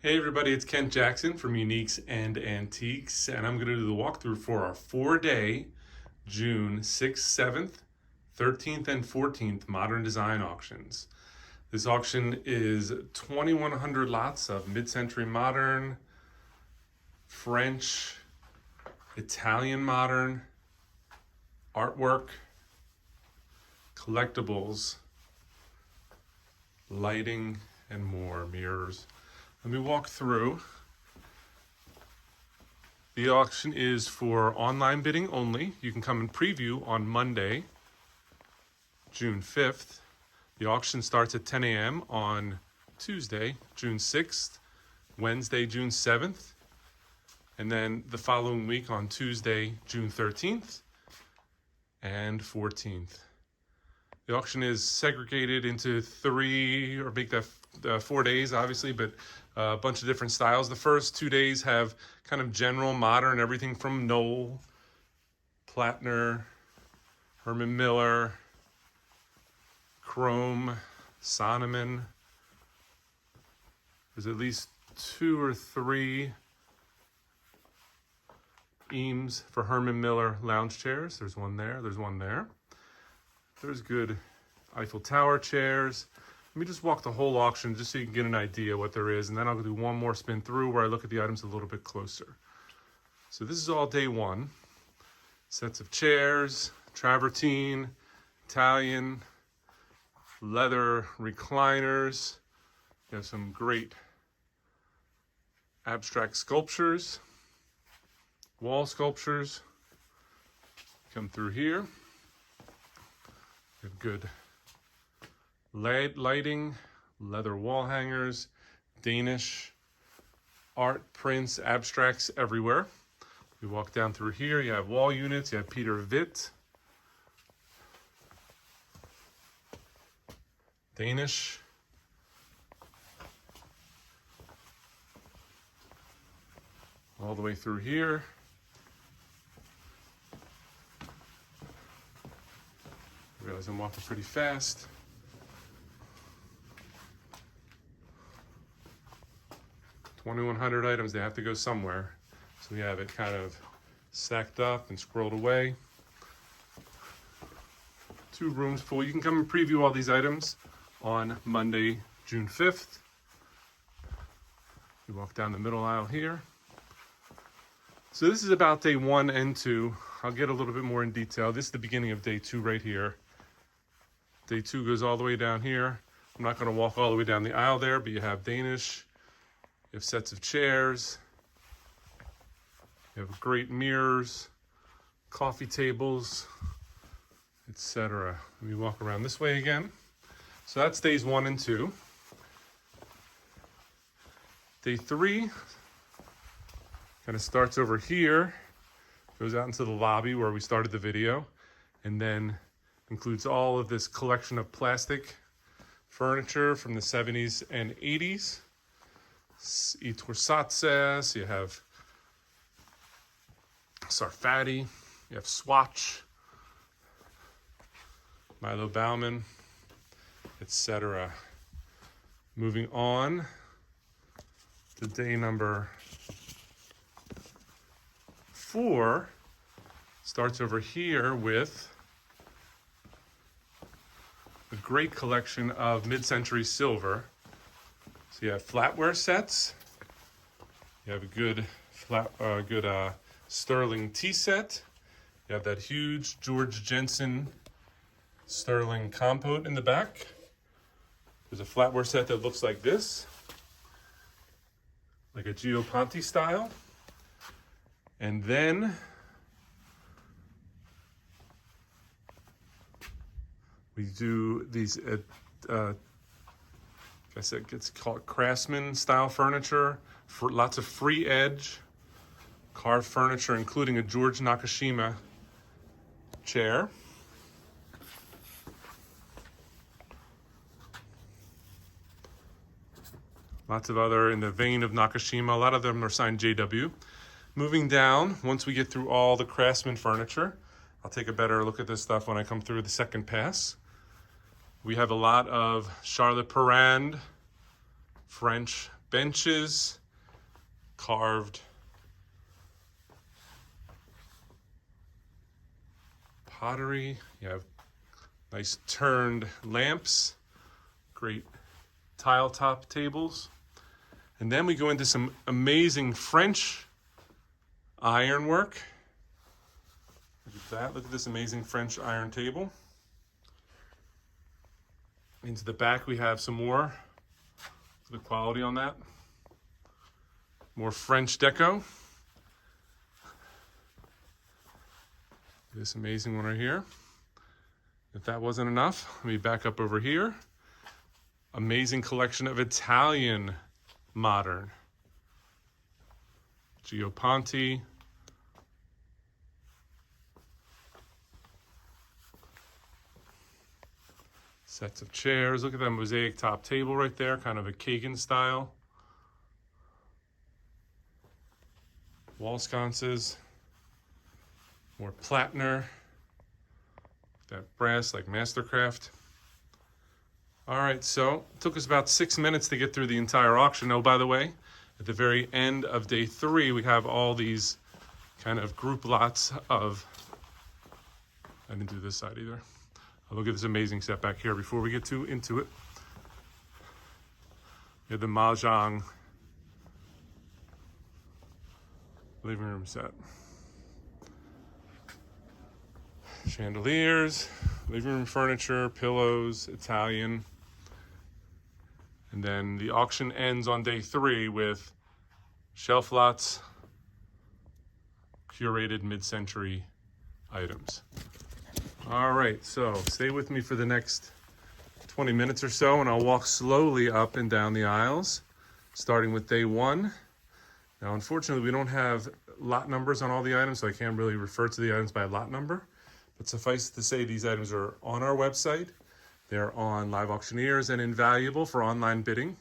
Hey everybody, it's Kent Jackson from Uniques and Antiques, and I'm going to do the walkthrough for our 4-day June 6th, 7th, 13th, and 14th Modern Design auctions. This auction is 2,100 lots of mid-century modern, French, Italian modern, artwork, collectibles, lighting, and more, mirrors. Let me walk through. The auction is for online bidding only. You can come and preview on Monday, June 5th. The auction starts at 10 a.m. on Tuesday, June 6th, Wednesday, June 7th, and then the following week on Tuesday, June 13th and 14th. The auction is segregated into 3, or make that 4 days, obviously, but a bunch of different styles. The first 2 days have kind of general modern, everything from Knoll, Plattner, Herman Miller, Chrome, Sonneman. There's at least 2 or 3 Eames for Herman Miller lounge chairs. There's one there, there's one there. There's good Eiffel Tower chairs. Let me just walk the whole auction just so you can get an idea what there is, and then I'll do one more spin through where I look at the items a little bit closer. So this is all day one. Sets of chairs, travertine, Italian, leather recliners. You have some great abstract sculptures, wall sculptures. Come through here. You have good lighting, leather wall hangers, Danish art, prints, abstracts everywhere. You walk down through here, you have wall units, you have Peter Witt, Danish, all the way through here. I realize I'm walking pretty fast. $2,100 items, they have to go somewhere. So we have it kind of stacked up and scrolled away. 2 rooms full. You can come and preview all these items on Monday, June 5th. You walk down the middle aisle here. So this is about day 1 and 2. I'll get a little bit more in detail. This is the beginning of day 2 right here. Day 2 goes all the way down here. I'm not going to walk all the way down the aisle there, but you have Danish. You have sets of chairs. You have great mirrors, coffee tables, etc. Let me walk around this way again. So that's days 1 and 2. Day 3 kind of starts over here, goes out into the lobby where we started the video, and then includes all of this collection of plastic furniture from the 70s and 80s. I Torsatses, you have Sarfati, you have Swatch, Milo Bauman, etc. Moving on to day number 4, starts over here with a great collection of mid-century silver. So you have flatware sets. You have a good sterling tea set. You have that huge George Jensen sterling compote in the back. There's a flatware set that looks like this, like a Gio Ponti style. And then we do these I said it's called craftsman style furniture, for lots of free edge carved furniture, including a George Nakashima chair. Lots of other in the vein of Nakashima. A lot of them are signed JW. Moving down, once we get through all the craftsman furniture, I'll take a better look at this stuff when I come through the second pass. We have a lot of Charlotte Perrand French benches, carved pottery. You have nice turned lamps, great tile top tables. And then we go into some amazing French ironwork. Look at that. Look at this amazing French iron table. Into the back we have some more. The quality on that. More French deco. This amazing one right here. If that wasn't enough, let me back up over here. Amazing collection of Italian modern. Gioponti. Sets of chairs. Look at that mosaic top table right there, kind of a Kagan style. Wall sconces. More Plattner. That brass like Mastercraft. All right, so it took us about 6 minutes to get through the entire auction. Oh, by the way, at the very end of day 3, we have all these kind of group lots of, I didn't do this side either. Oh, look at this amazing set back here before we get into it. We have the Mahjong living room set. Chandeliers, living room furniture, pillows, Italian. And then the auction ends on day 3 with shelf lots, curated mid-century items. All right, so stay with me for the next 20 minutes or so, and I'll walk slowly up and down the aisles, starting with day 1. Now, unfortunately, we don't have lot numbers on all the items, so I can't really refer to the items by lot number. But suffice to say, these items are on our website. They're on Live Auctioneers and Invaluable for online bidding.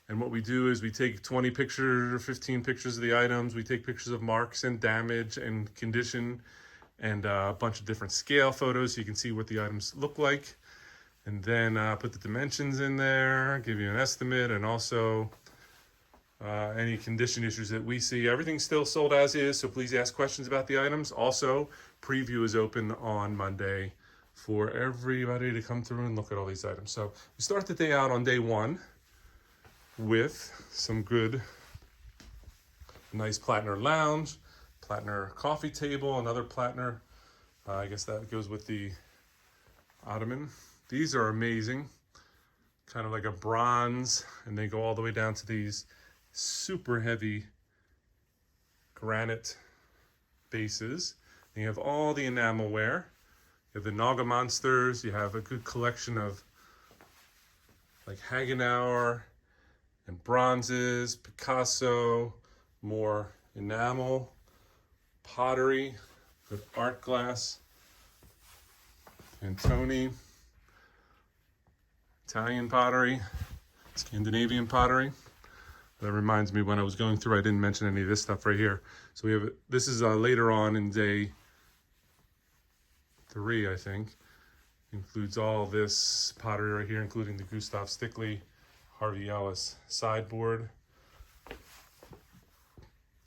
And what we do is we take 20 pictures or 15 pictures of the items. We take pictures of marks and damage and condition and a bunch of different scale photos so you can see what the items look like. And then put the dimensions in there, give you an estimate, and also any condition issues that we see. Everything's still sold as is, so please ask questions about the items. Also, preview is open on Monday for everybody to come through and look at all these items. So we start the day out on day 1 with some good, nice Plattner lounge, Plattner coffee table, another Plattner. I guess that goes with the ottoman. These are amazing, kind of like a bronze, and they go all the way down to these super heavy granite bases. And you have all the enamelware. You have the Naga monsters. You have a good collection of like Hagenauer and bronzes, Picasso, more enamel, pottery, good art glass, Antoni, Italian pottery, Scandinavian pottery. That reminds me, when I was going through, I didn't mention any of this stuff right here. So we have, this is later on in day 3, I think. Includes all this pottery right here, including the Gustav Stickley, Harvey Ellis sideboard.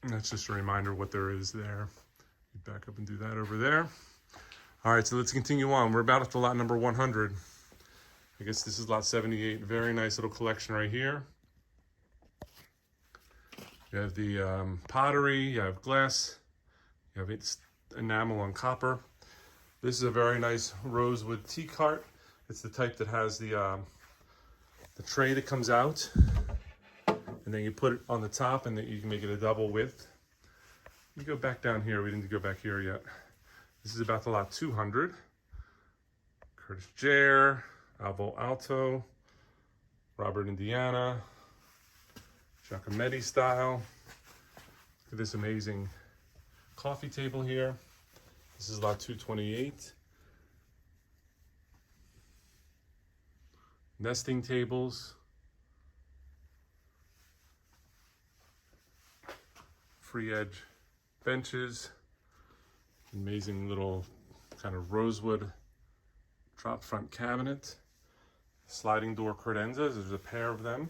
And that's just a reminder what there is there. Back up and do that over there. All right, so let's continue on. We're about at the lot number 100. I guess this is lot 78. Very nice little collection right here. You have the pottery, you have glass, you have enamel on copper. This is a very nice rosewood tea cart. It's the type that has the tray that comes out, and then you put it on the top, and then you can make it a double width. You go back down here. We didn't go back here yet. This is about the lot 200. Curtis Jair, Alvo Alto, Robert Indiana, Giacometti style. Look at this amazing coffee table here. This is lot 228. Nesting tables. Free edge benches. Amazing little kind of rosewood drop front cabinet. Sliding door credenzas. There's a pair of them.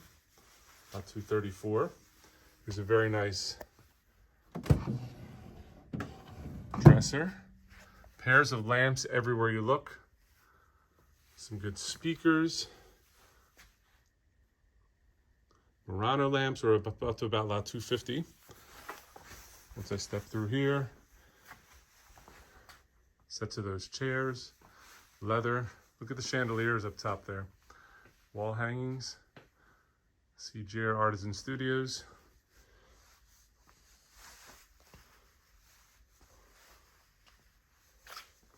Lot 234. There's a very nice dresser. Pairs of lamps everywhere you look. Some good speakers. Murano lamps are up to about lot 250. Once I step through here, sets of those chairs, leather. Look at the chandeliers up top there. Wall hangings. CJR Artisan Studios.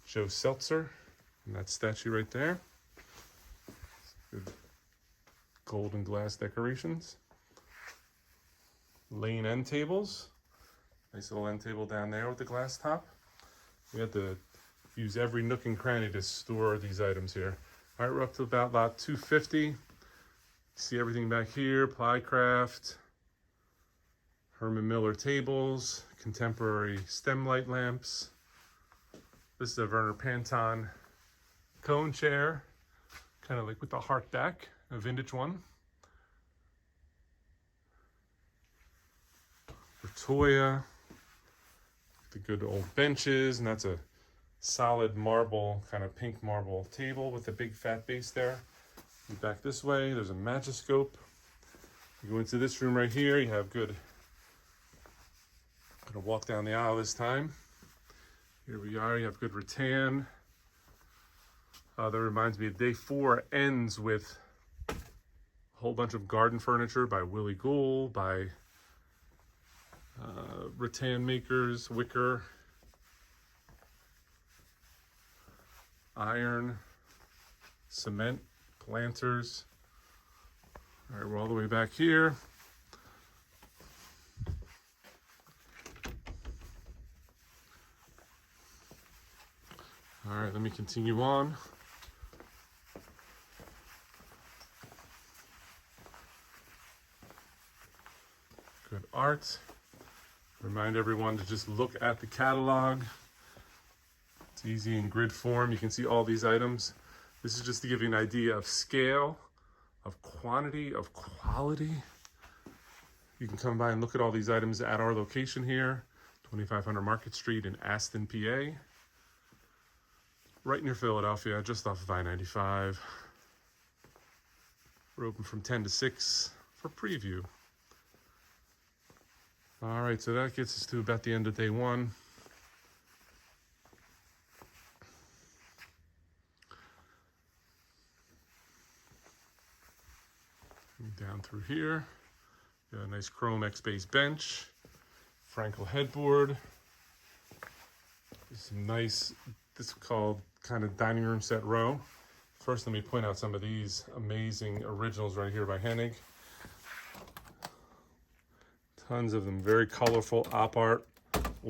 Joe Seltzer, and that statue right there. Good gold and glass decorations. Lane end tables. Nice little end table down there with the glass top. We had to use every nook and cranny to store these items here. All right, we're up to about lot 250. See everything back here, Plycraft, Herman Miller tables, contemporary stem light lamps. This is a Werner Panton cone chair, kind of like with the heart back, a vintage one. Bertoya, the good old benches, and that's a solid marble, kind of pink marble table with a big fat base there. You back this way, there's a magiscope. You go into this room right here, you have good, I'm gonna walk down the aisle this time. Here we are, you have good rattan. That reminds me, day 4 ends with a whole bunch of garden furniture by Willie Gould, by rattan makers, wicker, iron, cement, planters. All right, we're all the way back here. All right, let me continue on. Good art. Remind everyone to just look at the catalog. It's easy in grid form. You can see all these items. This is just to give you an idea of scale, of quantity, of quality. You can come by and look at all these items at our location here, 2500 Market Street in Aston, PA. Right near Philadelphia, just off of I-95. We're open from 10 to 6 for preview. All right, so that gets us to about the end of day 1. Down through here, got a nice chrome X-base bench, Frankel headboard. Some nice, this is called kind of dining room set row. First, let me point out some of these amazing originals right here by Hennig. Tons of them, very colorful op art,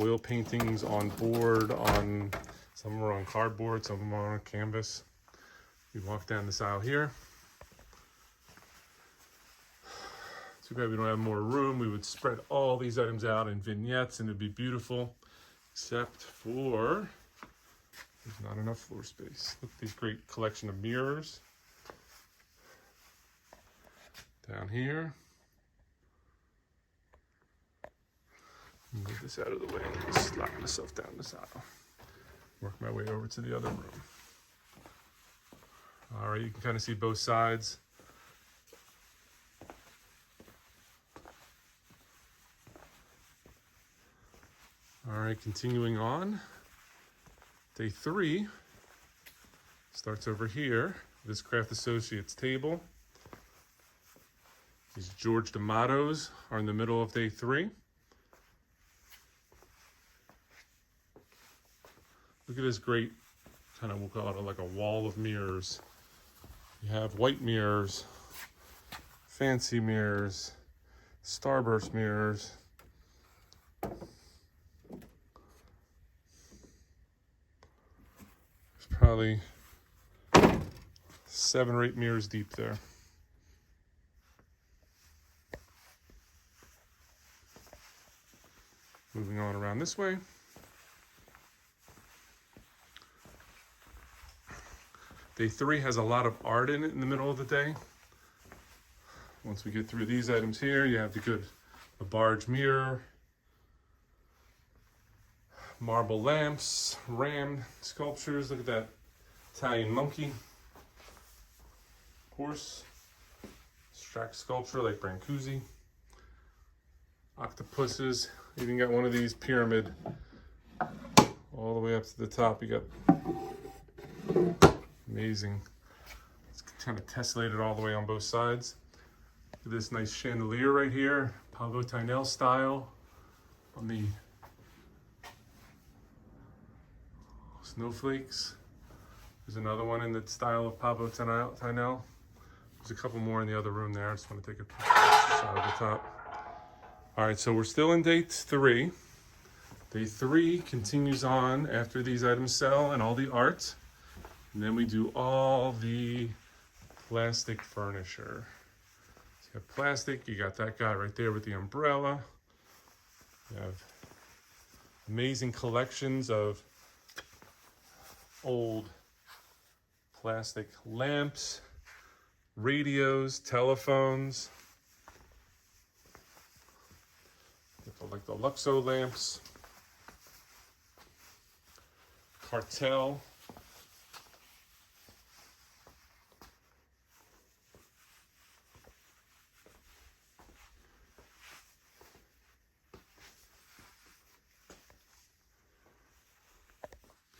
oil paintings on board, on some of them are on cardboard, some of them are on canvas. You walk down this aisle here. Too bad we don't have more room. We would spread all these items out in vignettes and it'd be beautiful, except for there's not enough floor space. Look at these great collection of mirrors. Down here. Move this out of the way and slap myself down this aisle. Work my way over to the other room. All right, you can kind of see both sides. All right, continuing on. Day 3 starts over here. This Craft Associates table. These George D'Amatos are in the middle of day 3. Look at this great, kind of, we'll call it like a wall of mirrors. You have white mirrors, fancy mirrors, starburst mirrors. There's probably 7 or 8 mirrors deep there. Moving on around this way. Day 3 has a lot of art in it in the middle of the day. Once we get through these items here, you have the barge mirror, marble lamps, ram sculptures. Look at that Italian monkey, horse, Strack sculpture like Brancusi, octopuses. You even got one of these pyramid all the way up to the top. You got amazing. It's kind of tessellated all the way on both sides. Look at this nice chandelier right here, Pavo Tinel style on the snowflakes. There's another one in the style of Pavo Tinel. There's a couple more in the other room there. I just want to take a shot of the top. All right, so we're still in day 3. Day 3 continues on after these items sell and all the art. And then we do all the plastic furniture. So you have plastic, you got that guy right there with the umbrella. You have amazing collections of old plastic lamps, radios, telephones, like the Luxo lamps, cartel,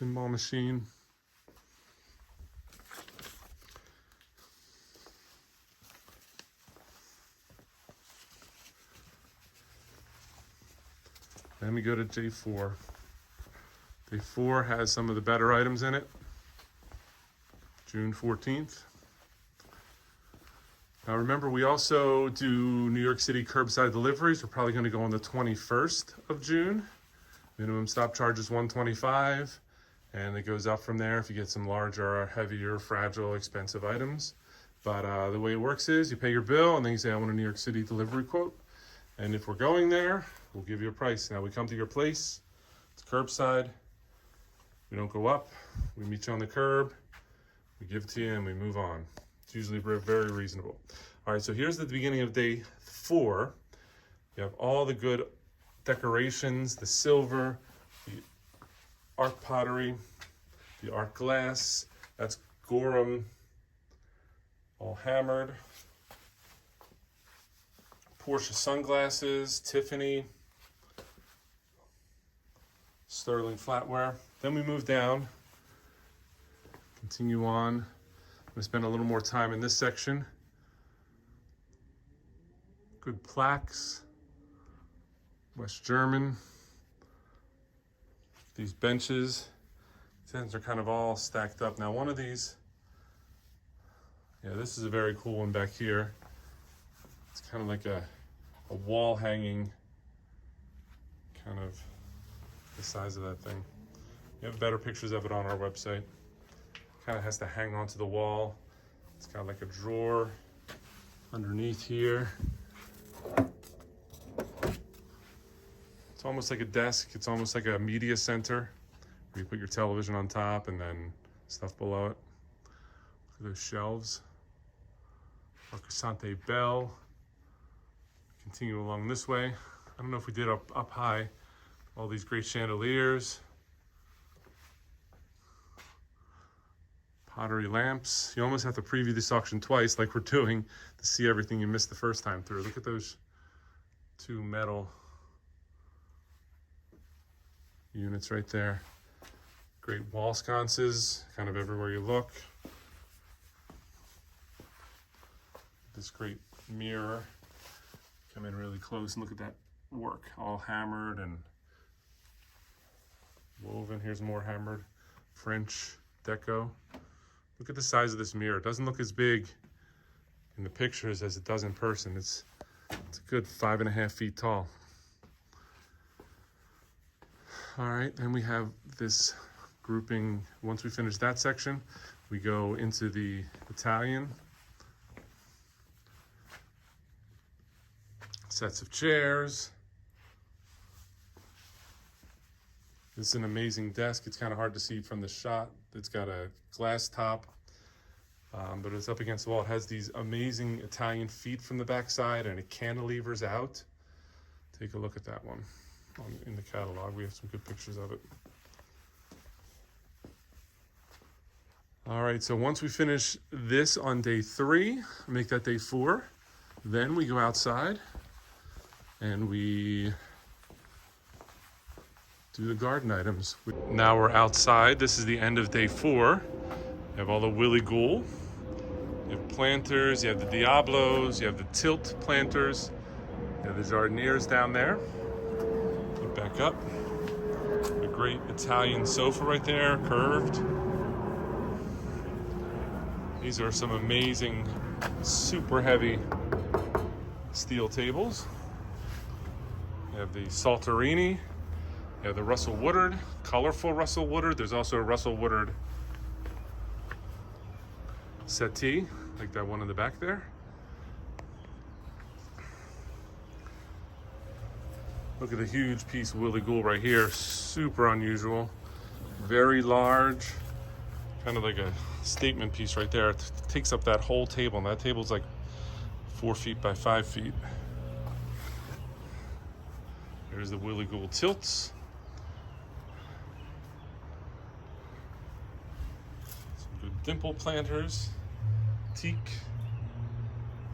pinball machine, then we go to day 4. Day 4 has some of the better items in it. June 14th. Now remember, we also do New York City curbside deliveries. We're probably going to go on the 21st of June. Minimum stop charge is $125, and it goes up from there if you get some larger, heavier, fragile, expensive items. But the way it works is you pay your bill, and then you say, I want a New York City delivery quote. And if we're going there, we'll give you a price. Now we come to your place, it's curbside. We don't go up, we meet you on the curb, we give it to you, and we move on. It's usually very reasonable. All right, so here's the beginning of day 4. You have all the good decorations, the silver, the art pottery, the art glass. That's Gorham, all hammered. Porsche sunglasses, Tiffany, sterling flatware. Then we move down, continue on. I'm gonna spend a little more time in this section. Good plaques, West German. These benches, these are kind of all stacked up. Now one of these, yeah, this is a very cool one back here. It's kind of like a wall hanging, kind of the size of that thing. You have better pictures of it on our website. Kind of has to hang onto the wall. It's got like a drawer underneath here. It's almost like a desk. It's almost like a media center where you put your television on top and then stuff below it. Look at those shelves. Arcasante Bell. Continue along this way. I don't know if we did up high. All these great chandeliers. Pottery lamps. You almost have to preview this auction twice like we're doing to see everything you missed the first time through. Look at those 2 metal units right there. Great wall sconces, kind of everywhere you look. This great mirror. Come in really close and look at that work, all hammered and woven. Here's more hammered French deco. Look at the size of this mirror. It doesn't look as big in the pictures as it does in person. It's a good 5.5 feet tall. All right, then we have this grouping. Once we finish that section, we go into the Italian. Sets of chairs. This is an amazing desk. It's kind of hard to see from the shot. It's got a glass top. but it's up against the wall. It has these amazing Italian feet from the backside, and it cantilevers out. Take a look at that one in the catalog. We have some good pictures of it. All right, so once we finish this on day 3, make that day 4, then we go outside and we do the garden items. Now we're outside. This is the end of day 4. You have all the Willy Gool. You have planters, you have the Diablos, you have the tilt planters, you have the Jardiniers down there. Get back up. A great Italian sofa right there, curved. These are some amazing, super heavy steel tables. You have the Salterini, you have the Russell Woodard, colorful Russell Woodard. There's also a Russell Woodard settee, like that one in the back there. Look at the huge piece of Willy Gool right here, super unusual, very large, kind of like a statement piece right there. It takes up that whole table, and that table's like 4 feet by 5 feet. There's the Willy Gool tilts. Some good dimple planters, teak,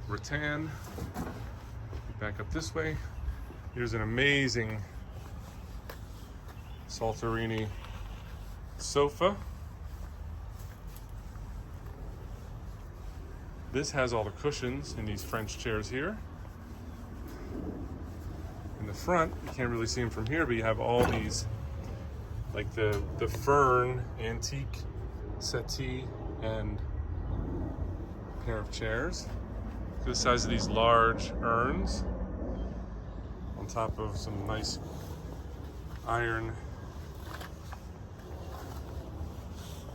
rattan. Back up this way. Here's an amazing Salterini sofa. This has all the cushions in these French chairs here. In the front, you can't really see them from here, but you have all these, like the fern antique settee and pair of chairs. Look at the size of these large urns on top of some nice iron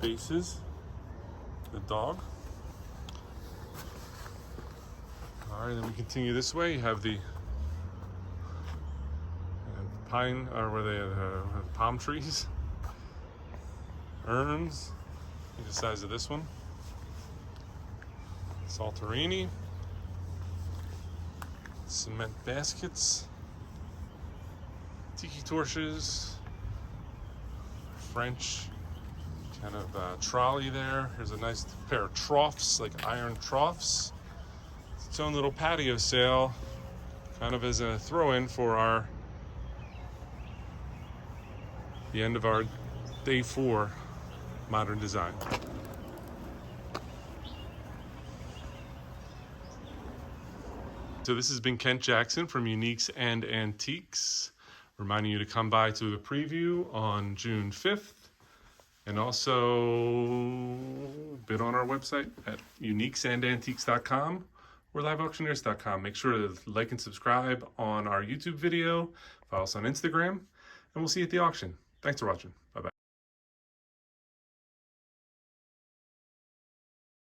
bases. The dog. All right, then we continue this way. You have the pine, or where they have palm trees, urns. Look at the size of this one. Salterini, cement baskets, tiki torches, French kind of trolley there. Here's a nice pair of troughs, like iron troughs. Its own little patio sail, kind of as a throw-in for the end of our day 4 modern design. So this has been Kent Jackson from Uniques and Antiques, reminding you to come by to the preview on June 5th, and also bid on our website at uniquesandantiques.com or liveauctioneers.com. Make sure to like and subscribe on our YouTube video, follow us on Instagram, and we'll see you at the auction. Thanks for watching. Bye-bye.